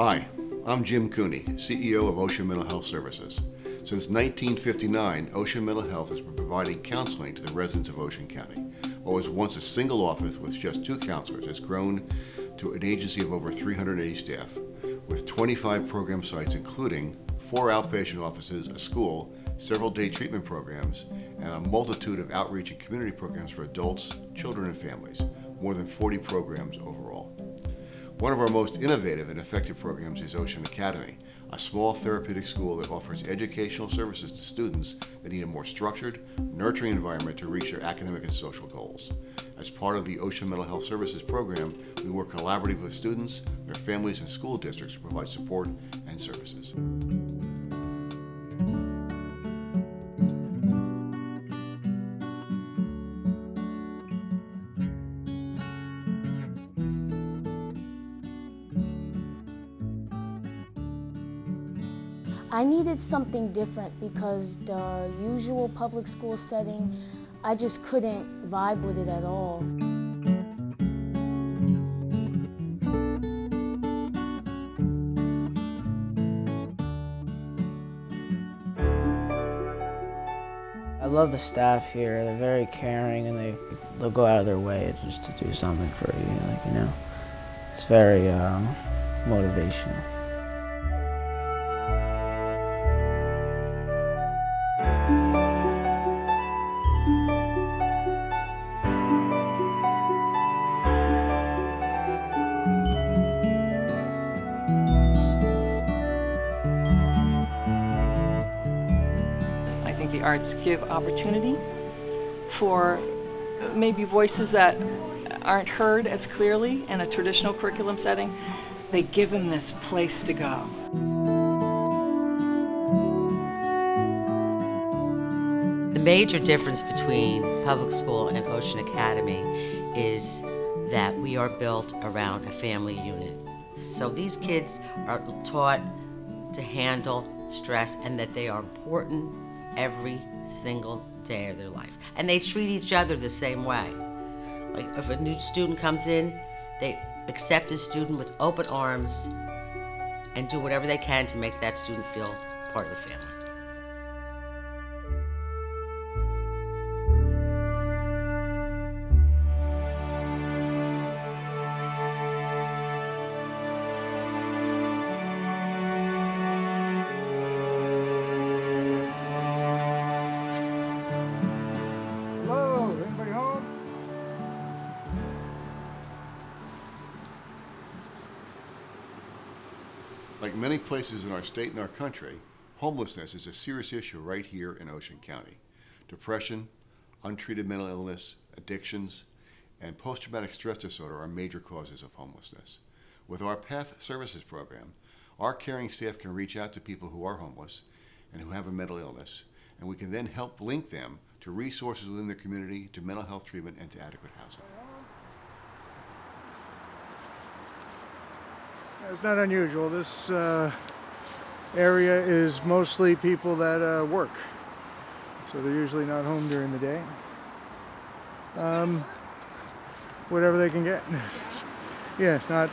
Hi, I'm Jim Cooney, CEO of Ocean Mental Health Services. Since 1959, Ocean Mental Health has been providing counseling to the residents of Ocean County. What was once a single office with just 2 counselors has grown to an agency of over 380 staff, with 25 program sites including 4 outpatient offices, a school, several day treatment programs, and a multitude of outreach and community programs for adults, children, and families, more than 40 programs overall. One of our most innovative and effective programs is Ocean Academy, a small therapeutic school that offers educational services to students that need a more structured, nurturing environment to reach their academic and social goals. As part of the Ocean Mental Health Services program, we work collaboratively with students, their families, and school districts to provide support and services. I needed something different because the usual public school setting, I just couldn't vibe with it at all. I love the staff here. They're very caring and they'll go out of their way just to do something for you, It's very motivational. I think the arts give opportunity for maybe voices that aren't heard as clearly in a traditional curriculum setting. They give them this place to go. The major difference between public school and Ocean Academy is that we are built around a family unit. So these kids are taught to handle stress and that they are important every single day of their life. And they treat each other the same way. Like if a new student comes in, they accept the student with open arms and do whatever they can to make that student feel part of the family. Hello, anybody home? Like many places in our state and our country, homelessness is a serious issue right here in Ocean County. Depression, untreated mental illness, addictions, and post-traumatic stress disorder are major causes of homelessness. With our PATH services program, our caring staff can reach out to people who are homeless and who have a mental illness, and we can then help link them to resources within their community, to mental health treatment, and to adequate housing. It's not unusual. This area is mostly people that work, so they're usually not home during the day. Whatever they can get. Yeah, not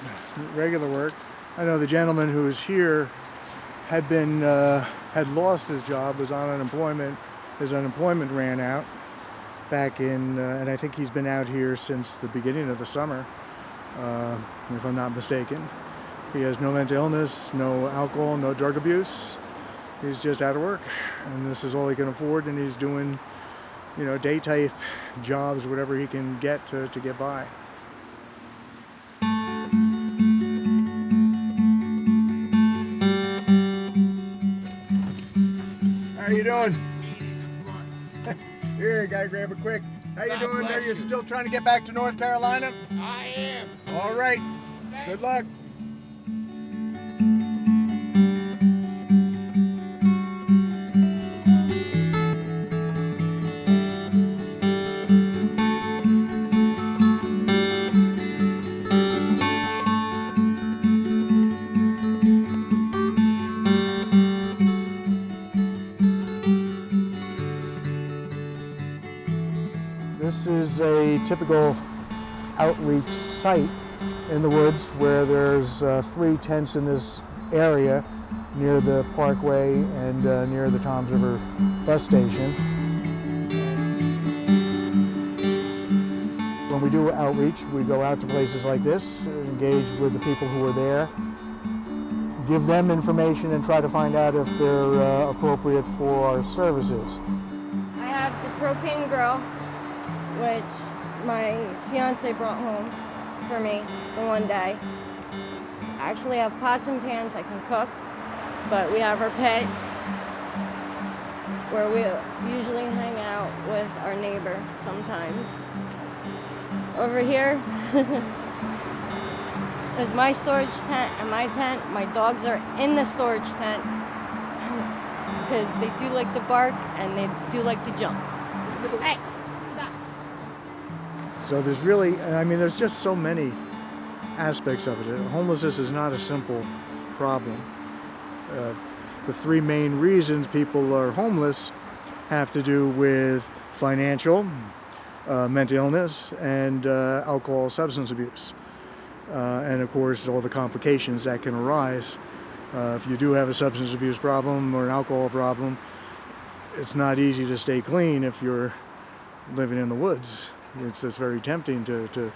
regular work. I know the gentleman who was here had lost his job, was on unemployment. His unemployment ran out back in, and I think he's been out here since the beginning of the summer, if I'm not mistaken. He has no mental illness, no alcohol, no drug abuse. He's just out of work, and this is all he can afford, and he's doing, day type jobs, whatever he can get to get by. How you doing? Here, gotta grab it quick. How you doing? Are you still trying to get back to North Carolina? I am. All right. Good luck. This is a typical outreach site in the woods where there's 3 tents in this area near the parkway and near the Toms River bus station. When we do outreach, we go out to places like this, engage with the people who are there, give them information and try to find out if they're appropriate for our services. I have the propane grill, which my fiance brought home for me the one day. I actually have pots and pans I can cook, but we have our pit where we usually hang out with our neighbor sometimes. Over here is my storage tent and my tent. My dogs are in the storage tent because they do like to bark and they do like to jump. Hey, stop. So there's really, I mean, there's just so many aspects of it. Homelessness is not a simple problem. The 3 main reasons people are homeless have to do with financial, mental illness, and alcohol substance abuse. And of course, all the complications that can arise. If you do have a substance abuse problem or an alcohol problem, it's not easy to stay clean if you're living in the woods. It's very tempting to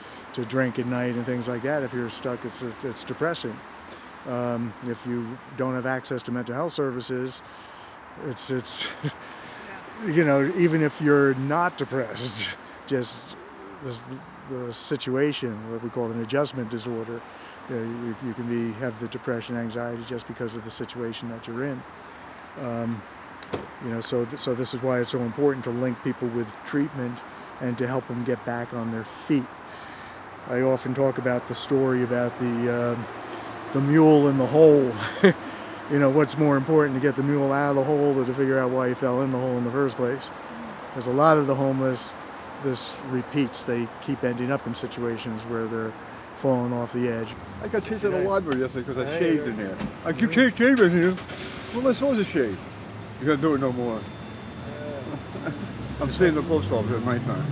drink at night and things like that. If you're stuck, it's depressing. If you don't have access to mental health services, it's you know, even if you're not depressed, just the situation, what we call an adjustment disorder, you can have the depression, anxiety just because of the situation that you're in. You know, so this is why it's so important to link people with treatment and to help them get back on their feet. I often talk about the story about the mule in the hole. You know, what's more important, to get the mule out of the hole or to figure out why he fell in the hole in the first place? Because a lot of the homeless, this repeats. They keep ending up in situations where they're falling off the edge. I got chased out of the library yesterday because I shaved in there. You can't shave in here. What am I supposed to shave? You can't do it no more. I'm staying at the post office at nighttime.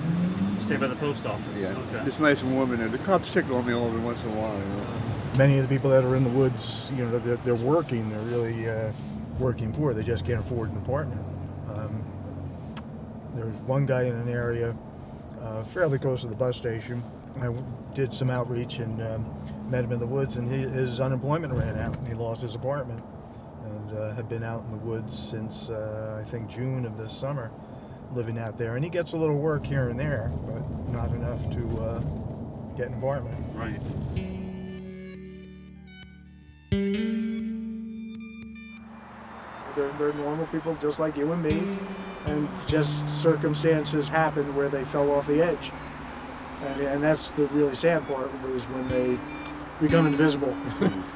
Stay by the post office? Yeah. Okay. It's nice and warm in there. The cops check on me all every once in a while. You know. Many of the people that are in the woods, you know, they're working. They're really working poor. They just can't afford an apartment. There's one guy in an area fairly close to the bus station. I did some outreach and met him in the woods, and his unemployment ran out, and he lost his apartment, and had been out in the woods since I think June of this summer, living out there. And he gets a little work here and there, but not enough to get an apartment. Right. They're normal people just like you and me, and just circumstances happen where they fell off the edge. And that's the really sad part, was when they become invisible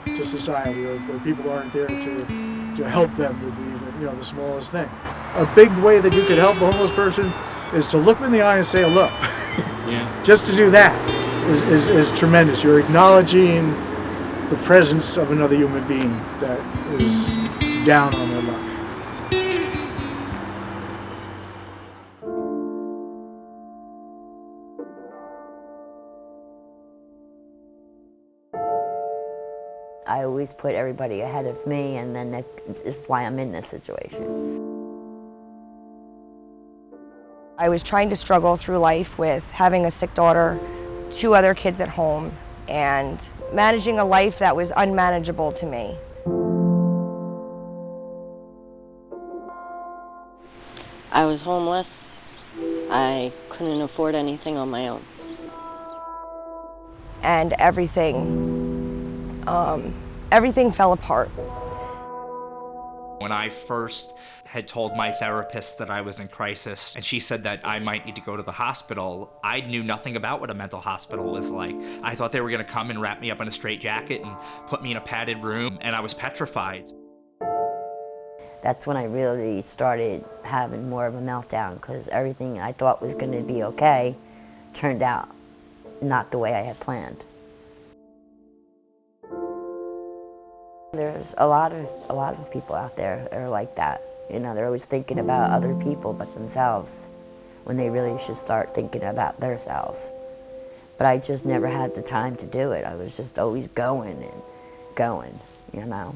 to society, or where people aren't there to help them with even, you know, the smallest thing. A big way that you could help a homeless person is to look them in the eye and say hello. Yeah. Just to do that is tremendous. You're acknowledging the presence of another human being that is down on their luck. I always put everybody ahead of me, and then this is why I'm in this situation. I was trying to struggle through life with having a sick daughter, 2 other kids at home, and managing a life that was unmanageable to me. I was homeless. I couldn't afford anything on my own. And everything fell apart. When I first had told my therapist that I was in crisis, and she said that I might need to go to the hospital, I knew nothing about what a mental hospital was like. I thought they were gonna come and wrap me up in a straitjacket and put me in a padded room, and I was petrified. That's when I really started having more of a meltdown, because everything I thought was going to be okay turned out not the way I had planned. There's a lot of people out there that are like that. You know, they're always thinking about other people but themselves, when they really should start thinking about themselves. but I just never had the time to do it. I was just always going and going, you know.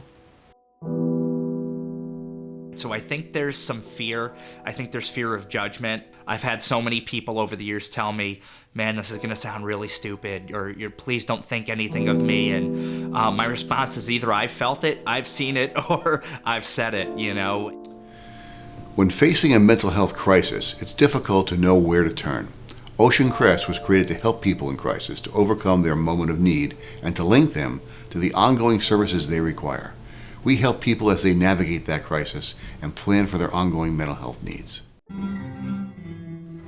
So I think there's some fear. I think there's fear of judgment. I've had so many people over the years tell me, man, this is gonna sound really stupid, or please don't think anything of me. And my response is either I've felt it, I've seen it, or I've said it, you know. When facing a mental health crisis, it's difficult to know where to turn. Ocean Crest was created to help people in crisis to overcome their moment of need and to link them to the ongoing services they require. We help people as they navigate that crisis and plan for their ongoing mental health needs.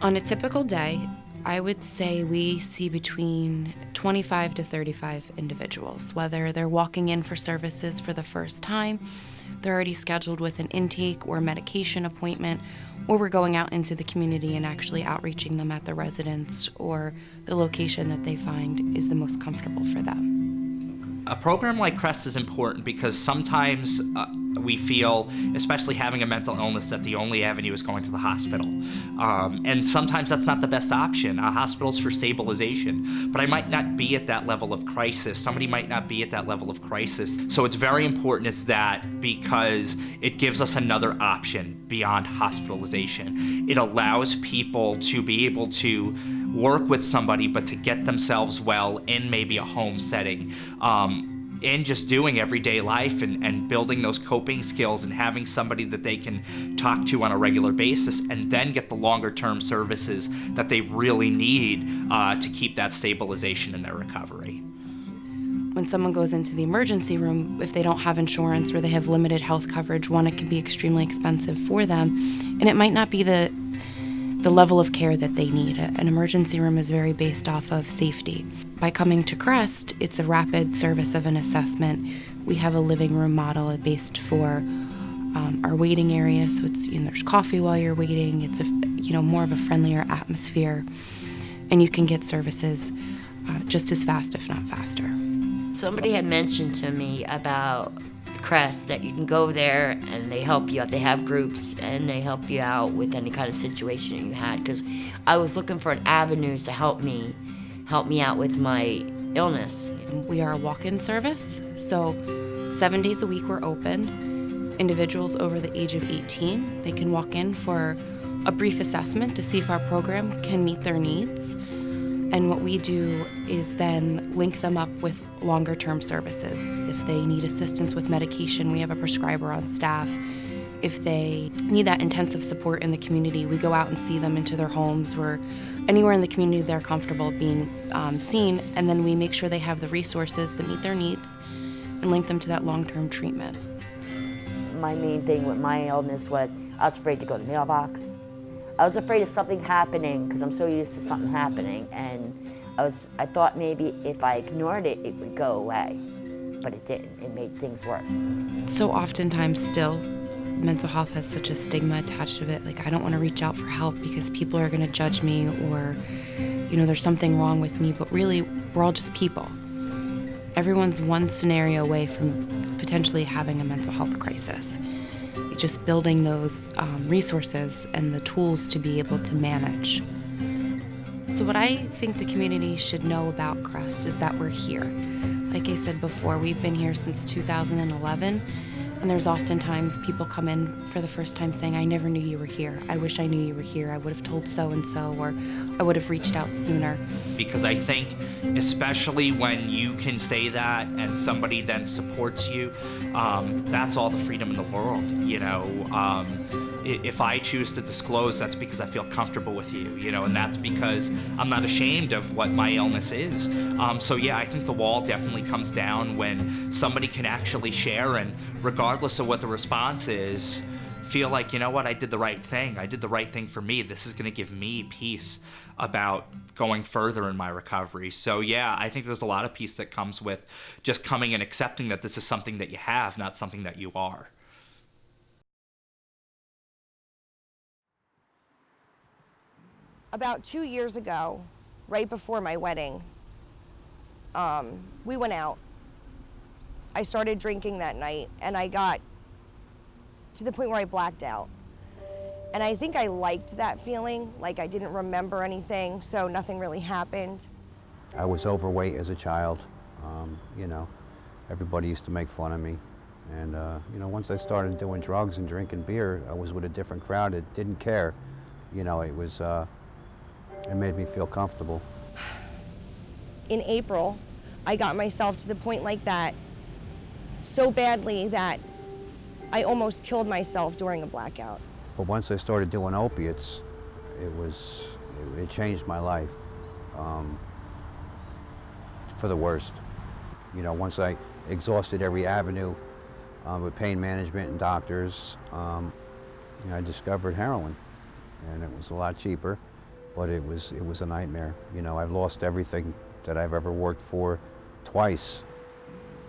On a typical day, I would say we see between 25 to 35 individuals, whether they're walking in for services for the first time, they're already scheduled with an intake or medication appointment, or we're going out into the community and actually outreaching them at the residence or the location that they find is the most comfortable for them. A program like CREST is important because sometimes we feel, especially having a mental illness, that the only avenue is going to the hospital. And sometimes that's not the best option. A hospital's for stabilization, but I might not be at that level of crisis. Somebody might not be at that level of crisis. So it's very important is that because it gives us another option beyond hospitalization. It allows people to be able to work with somebody, but to get themselves well in maybe a home setting. And just doing everyday life and building those coping skills and having somebody that they can talk to on a regular basis and then get the longer term services that they really need to keep that stabilization in their recovery. When someone goes into the emergency room, if they don't have insurance or they have limited health coverage, one, it can be extremely expensive for them, and it might not be the level of care that they need. An emergency room is very based off of safety. By coming to CREST, it's a rapid service of an assessment. We have a living room model based for our waiting area, so it's there's coffee while you're waiting. It's more of a friendlier atmosphere, and you can get services just as fast, if not faster. Somebody had mentioned to me about CREST that you can go there and they help you out. They have groups and they help you out with any kind of situation you had, because I was looking for an avenues to help me out with my illness. We are a walk-in service, so 7 days a week we're open. Individuals over the age of 18, they can walk in for a brief assessment to see if our program can meet their needs. And what we do is then link them up with longer term services. If they need assistance with medication, we have a prescriber on staff. If they need that intensive support in the community, we go out and see them into their homes or anywhere in the community they're comfortable being seen, and then we make sure they have the resources that meet their needs and link them to that long-term treatment. My main thing with my illness was I was afraid to go to the mailbox. I was afraid of something happening because I'm so used to something happening, and I thought maybe if I ignored it, it would go away, but it didn't. It made things worse. So oftentimes still, mental health has such a stigma attached to it. Like, I don't want to reach out for help because people are going to judge me, or, there's something wrong with me, but really, we're all just people. Everyone's one scenario away from potentially having a mental health crisis. Just building those resources and the tools to be able to manage. So what I think the community should know about CREST is that we're here. Like I said before, we've been here since 2011, and there's oftentimes people come in for the first time saying, I never knew you were here. I wish I knew you were here. I would have told so-and-so, or I would have reached out sooner. Because I think, especially when you can say that and somebody then supports you, that's all the freedom in the world, If I choose to disclose, that's because I feel comfortable with you, and that's because I'm not ashamed of what my illness is. So yeah, I think the wall definitely comes down when somebody can actually share, and regardless of what the response is, feel like, I did the right thing. I did the right thing for me. This is going to give me peace about going further in my recovery. So yeah, I think there's a lot of peace that comes with just coming and accepting that this is something that you have, not something that you are. About 2 years ago, right before my wedding, we went out. I started drinking that night, and I got to the point where I blacked out. And I think I liked that feeling, like I didn't remember anything, so nothing really happened. I was overweight as a child. You know, everybody used to make fun of me. And, you know, once I started doing drugs and drinking beer, I was with a different crowd that didn't care. You know, it made me feel comfortable. In April, I got myself to the point like that so badly that I almost killed myself during a blackout. But once I started doing opiates, it changed my life for the worst. You know, once I exhausted every avenue with pain management and doctors, you know, I discovered heroin, and it was a lot cheaper, but it was a nightmare. You know, I've lost everything that I've ever worked for twice.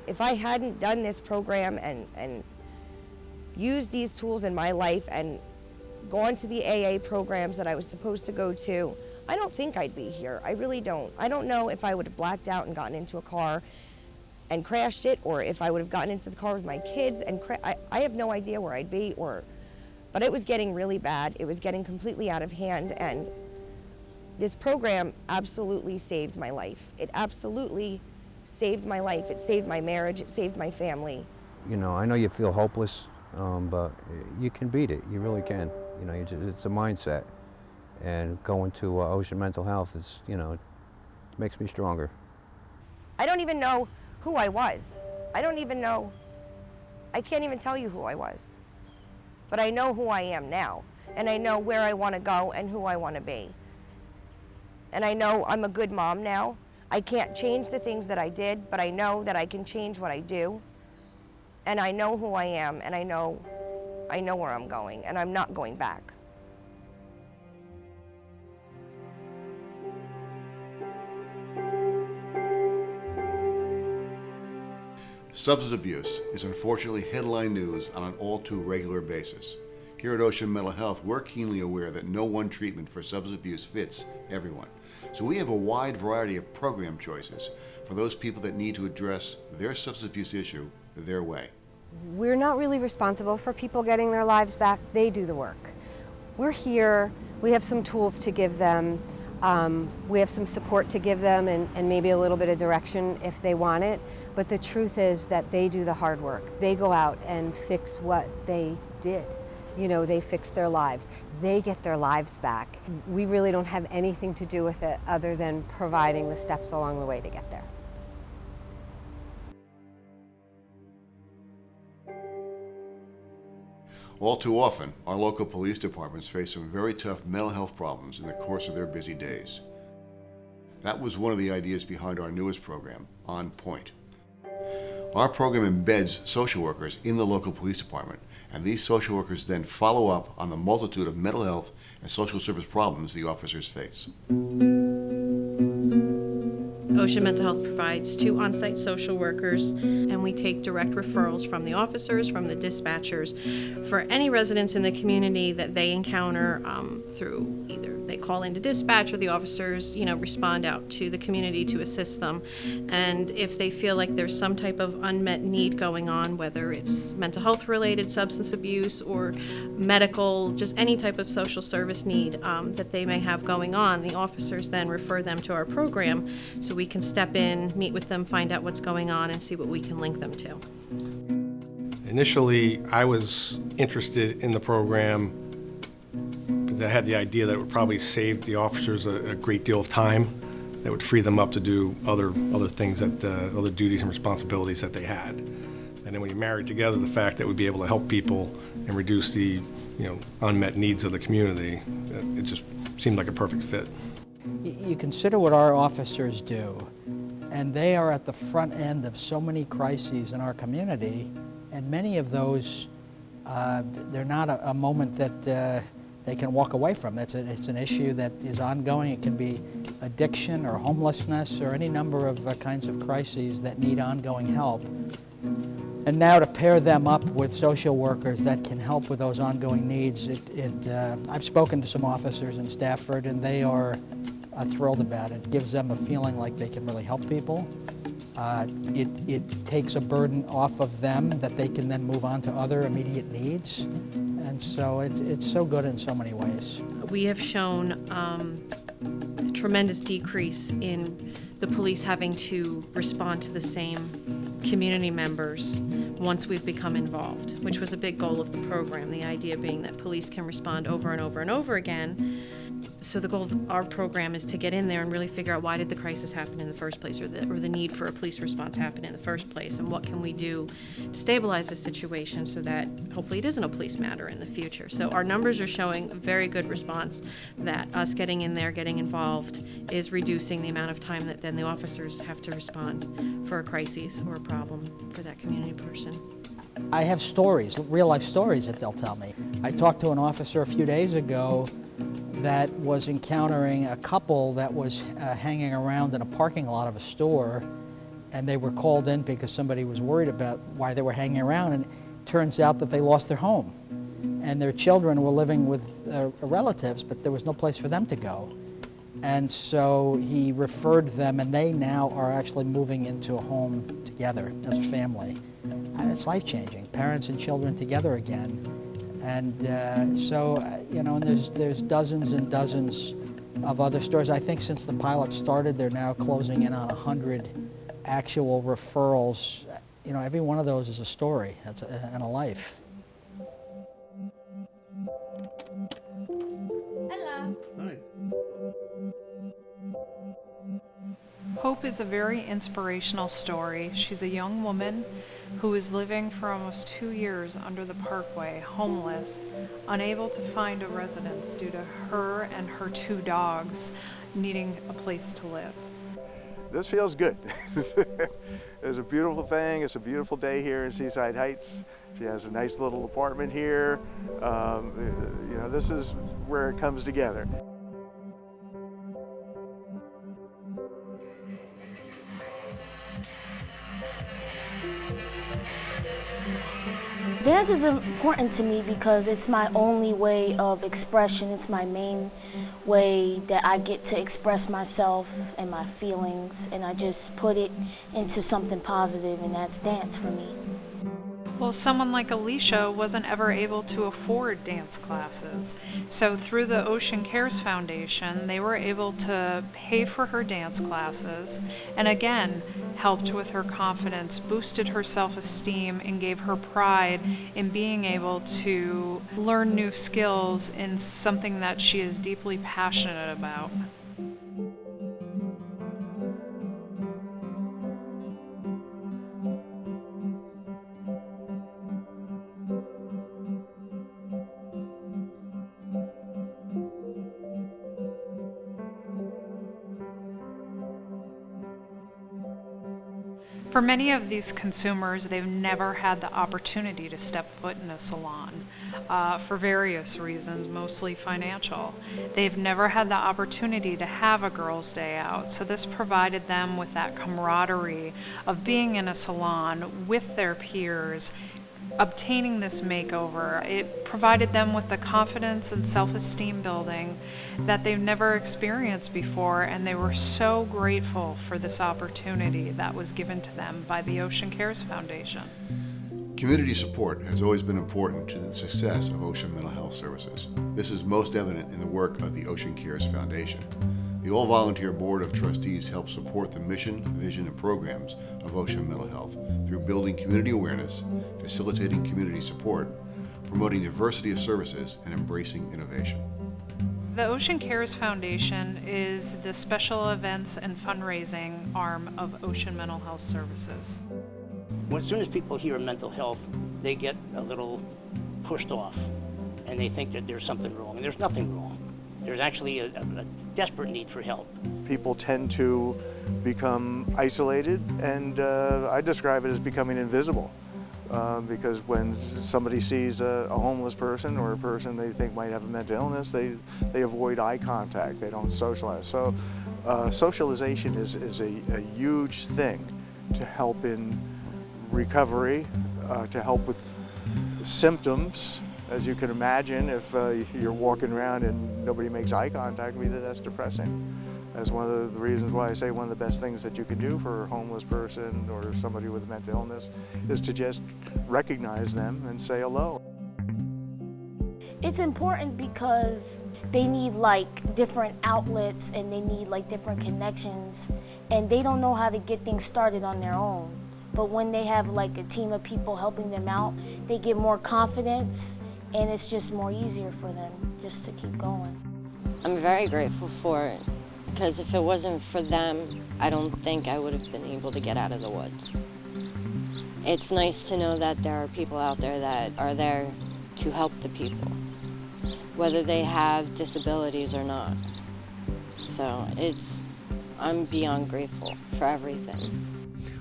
If I hadn't done this program and used these tools in my life and gone to the AA programs that I was supposed to go to, I don't think I'd be here. I really don't. I don't know if I would have blacked out and gotten into a car and crashed it, or if I would have gotten into the car with my kids and I have no idea where I'd be, but it was getting really bad. It was getting completely out of hand, and this program absolutely saved my life. It absolutely saved my life. It saved my marriage. It saved my family. You know, I know you feel hopeless, but you can beat it. You really can. You know, it's a mindset. And going to Ocean Mental Health is, you know, it makes me stronger. I don't even know who I was. I can't even tell you who I was. But I know who I am now, and I know where I want to go and who I want to be. And I know I'm a good mom now. I can't change the things that I did, but I know that I can change what I do. And I know who I am, and I know where I'm going, and I'm not going back. Substance abuse is unfortunately headline news on an all too regular basis. Here at Ocean Mental Health, we're keenly aware that no one treatment for substance abuse fits everyone. So we have a wide variety of program choices for those people that need to address their substance abuse issue their way. We're not really responsible for people getting their lives back. They do the work. We're here. We have some tools to give them. We have some support to give them and maybe a little bit of direction if they want it. But the truth is that they do the hard work. They go out and fix what they did. You know, they fix their lives. They get their lives back. We really don't have anything to do with it other than providing the steps along the way to get there. All too often, our local police departments face some very tough mental health problems in the course of their busy days. That was one of the ideas behind our newest program, On Point. Our program embeds social workers in the local police department, and these social workers then follow up on the multitude of mental health and social service problems the officers face. Ocean Mental Health provides 2 on-site social workers, and we take direct referrals from the officers, from the dispatchers, for any residents in the community that they encounter through either they call into dispatch or the officers, you know, respond out to the community to assist them. And if they feel like there's some type of unmet need going on, whether it's mental health related, substance abuse, or medical, just any type of social service need that they may have going on, the officers then refer them to our program so we can step in, meet with them, find out what's going on, and see what we can link them to. Initially, I was interested in the program because I had the idea that it would probably save the officers a great deal of time. That would free them up to do other things, other duties and responsibilities that they had. And then when you marry together the fact that we'd be able to help people and reduce the unmet needs of the community, it just seemed like a perfect fit. You consider what our officers do, and they are at the front end of so many crises in our community, and many of those, they're not a moment that they can walk away from. It's an issue that is ongoing. It can be addiction or homelessness or any number of kinds of crises that need ongoing help. And now to pair them up with social workers that can help with those ongoing needs, I've spoken to some officers in Stafford, and they are thrilled about it. It gives them a feeling like they can really help people. It takes a burden off of them that they can then move on to other immediate needs. And so it's so good in so many ways. We have shown a tremendous decrease in the police having to respond to the same community members once we've become involved, which was a big goal of the program, the idea being that police can respond over and over and over again. So the goal of our program is to get in there and really figure out why did the crisis happen in the first place, or the need for a police response happen in the first place, and what can we do to stabilize the situation so that hopefully it isn't a police matter in the future. So our numbers are showing a very good response, that us getting in there, getting involved, is reducing the amount of time that then the officers have to respond for a crisis or a problem for that community person. I have stories, real life stories that they'll tell me. I talked to an officer a few days ago that was encountering a couple that was hanging around in a parking lot of a store, and they were called in because somebody was worried about why they were hanging around, and it turns out that they lost their home. And their children were living with relatives, but there was no place for them to go. And so he referred them, and they now are actually moving into a home together as a family. And it's life-changing, parents and children together again. And so, you know, and there's dozens and dozens of other stories. I think since the pilot started, they're now closing in on 100 actual referrals. You know, every one of those is a story and a life. Hello. Hope is a very inspirational story. She's a young woman who is living for almost 2 years under the parkway, homeless, unable to find a residence due to her and her 2 dogs needing a place to live. This feels good. It's a beautiful thing. It's a beautiful day here in Seaside Heights. She has a nice little apartment here. You know, this is where it comes together. Dance is important to me because it's my only way of expression. It's my main way that I get to express myself and my feelings, and I just put it into something positive, and that's dance for me. Well, someone like Alicia wasn't ever able to afford dance classes. So through the Ocean Cares Foundation, they were able to pay for her dance classes, and again, helped with her confidence, boosted her self-esteem, and gave her pride in being able to learn new skills in something that she is deeply passionate about. For many of these consumers, they've never had the opportunity to step foot in a salon for various reasons, mostly financial. They've never had the opportunity to have a girls' day out, so this provided them with that camaraderie of being in a salon with their peers, obtaining this makeover. It provided them with the confidence and self-esteem building that they've never experienced before, and they were so grateful for this opportunity that was given to them by the Ocean Cares Foundation. Community support has always been important to the success of Ocean Mental Health Services. This is most evident in the work of the Ocean Cares Foundation. The all-volunteer Board of Trustees helps support the mission, vision, and programs of Ocean Mental Health through building community awareness, facilitating community support, promoting diversity of services, and embracing innovation. The Ocean Cares Foundation is the special events and fundraising arm of Ocean Mental Health Services. As soon as people hear mental health, they get a little pushed off, and they think that there's something wrong, and there's nothing wrong. There's actually a desperate need for help. People tend to become isolated, and I describe it as becoming invisible. Because when somebody sees a homeless person or a person they think might have a mental illness, they avoid eye contact, they don't socialize. So socialization is a huge thing to help in recovery, to help with symptoms. As you can imagine, if you're walking around and nobody makes eye contact with you, that's depressing. That's one of the reasons why I say one of the best things that you can do for a homeless person or somebody with a mental illness is to just recognize them and say hello. It's important because they need like different outlets and they need like different connections, and they don't know how to get things started on their own. But when they have like a team of people helping them out, they get more confidence, and it's just more easier for them just to keep going. I'm very grateful for it, because if it wasn't for them, I don't think I would have been able to get out of the woods. It's nice to know that there are people out there that are there to help the people, whether they have disabilities or not. So I'm beyond grateful for everything.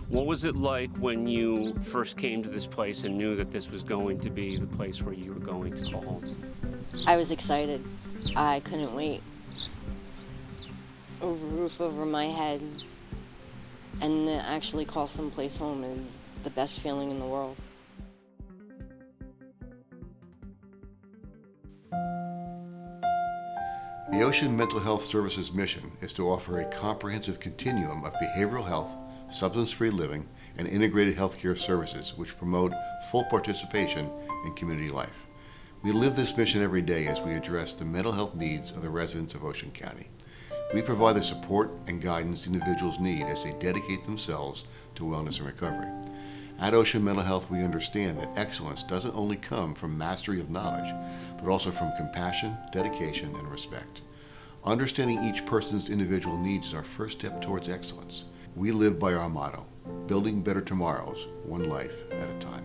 What was it like when you first came to this place and knew that this was going to be the place where you were going to call home? I was excited. I couldn't wait. A roof over my head and to actually call someplace home is the best feeling in the world. The Ocean Mental Health Services mission is to offer a comprehensive continuum of behavioral health, substance-free living, and integrated healthcare services which promote full participation in community life. We live this mission every day as we address the mental health needs of the residents of Ocean County. We provide the support and guidance individuals need as they dedicate themselves to wellness and recovery. At Ocean Mental Health, we understand that excellence doesn't only come from mastery of knowledge, but also from compassion, dedication, and respect. Understanding each person's individual needs is our first step towards excellence. We live by our motto, building better tomorrows, one life at a time.